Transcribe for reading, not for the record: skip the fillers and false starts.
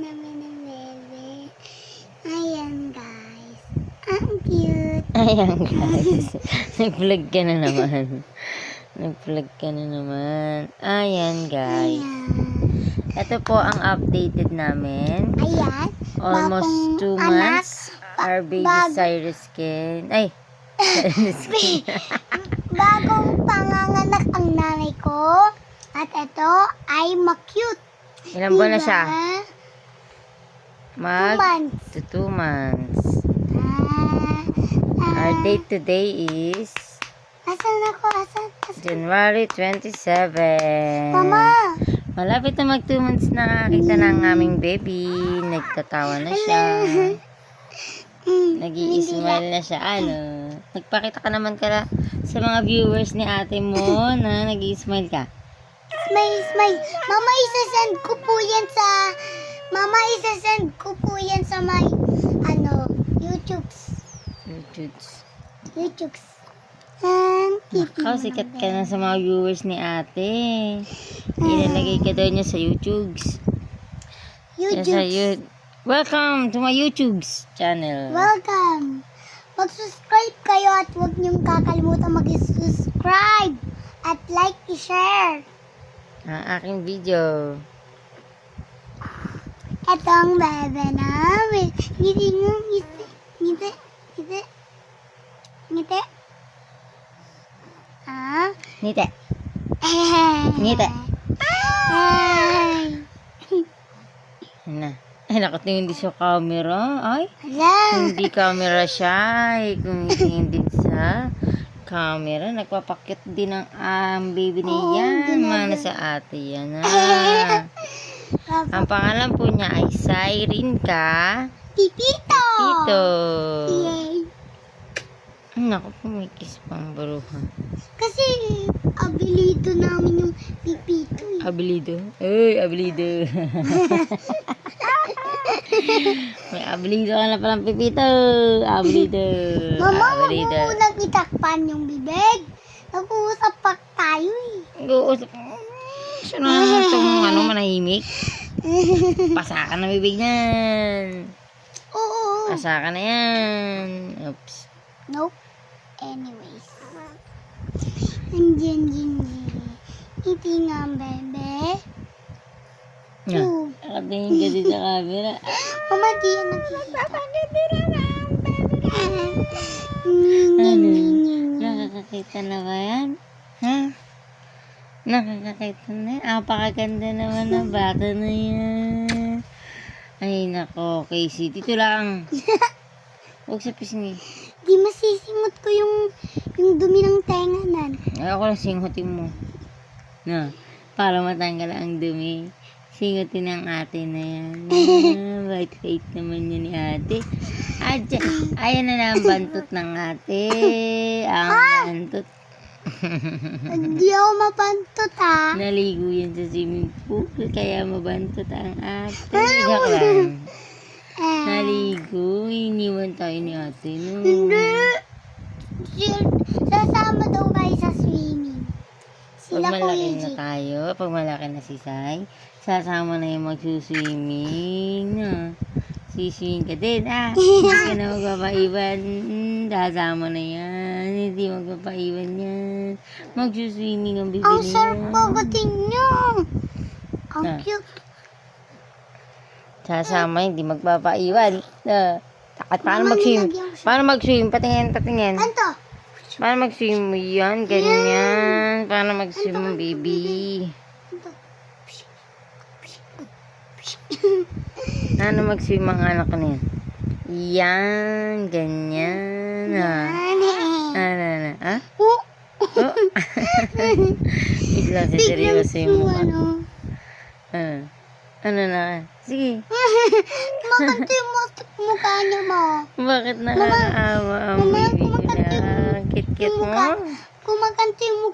namin ng bebe. Ayan, guys. Ang cute. Ayan guys. Nag-vlog ka na naman. Nag-vlog ka na naman. Ayan guys. Ayan. Ito po ang updated namin. Ayan. Almost 2 months. Our baby Cyrus Ken. Ay! Cyrus Ken. Bagong panganganak ang nanay ko. At ito ay ma-cute. Ilang buwan na siya? 2 months. 2 months. Ah, Our date today is asan ako? Asan? January 27. Mama! Malapit na mag 2 months na nakita ng aming baby. Nagtatawa na siya. Nag-i-smile na siya. Ano? Nagpakita ka naman ka sa mga viewers ni ate mo na nag-i-smile ka. Smile. Mama, isasend ko po yan sa... Mama, isasend ko po yan sa my... YouTubes. Nakaw, sikat ka na sa mga viewers ni ate. Ilalagay ka daw niya sa YouTubes. Welcome to my YouTube's channel. Welcome! Mag-subscribe kayo at huwag niyong kakalimutan mag-subscribe at like i-share. Ang aking video. Ito ang bebe namin. Ngiti. Ah? Ngite. Ngite. Ay! Na. Ay, nakatingin din sa camera. Ay, Hala! hindi camera siya. Ay, kung tingin din sa camera, nagpapakit din ang baby niya. Mana sa ate yan. Ang pangalan po niya ay Sirenka Pipito! Pito. Yay! Naku po, may kiss pang baruhan. Kasi abilido namin yung Pipito. Abilido. Uy, abilido. May abilido ka na palang Pipito. Abilido. Mama, huwag Abilido. mo munang itakpan yung bibig. Nag-uusap pa tayo Nag-uusap. Siya na itong manahimik. Pasa ka na bibig niyan. Oo. Pasa ka na yan. Oops. Nope. Anyways. Andiyan. Iti nga, bebe. Nga. Nakatingin ka din sa camera. Mama, di yan nakikita. Ano? Nakakakita na ba yan? Ha? Nakakakita na yan? Apakaganda naman ng bata na yan. Ay, nako. Casey, dito lang. Huwag sa pisngi. Di masisimot ko yung dumi ng tenganan. Ayoko lang singutin mo. Na, para matanggal ang dumi. Singutin ng ate na yan. White naman yun ni ate. Ayan na ang bantot ng ate. Ang bantot. Di ako mapantot, ha? Naligo yan sa swimming pool. Kaya mabantot ang ate. Joke lang. Naligo. Iniwan tayo ni ate. No? Hindi. Sasama daw kayo sa swimming. Pag Sila malaki Kuya na G. tayo, pag malaki na si Sai, sasama na yung magsuswimming. Siswimming ka din. Hindi ka na magpapaiwan. Sasama na yan. Hindi magpapaiwan yan. Magsuswimming ang bibili Ang niya. sarap pagating niyo. Ang Ah. cute. Sasama, hindi magpapaiwan. At paano mag-swim? Paano mag-swim? Patingin. Anto? Paano mag-swim? Yan, ganyan. Paano mag-swim ang baby? Paano mag-swim ang anak ko niyan? Yan, ganyan. Ano? Ha? Oh. Oh. Bigla si seryoso yung mukha. Ano na? Sige. Kumakanta yung mukha niya mo. Bakit nakakaawa ang baby ko na? Kit-kit mo? Kumakanta yung mukha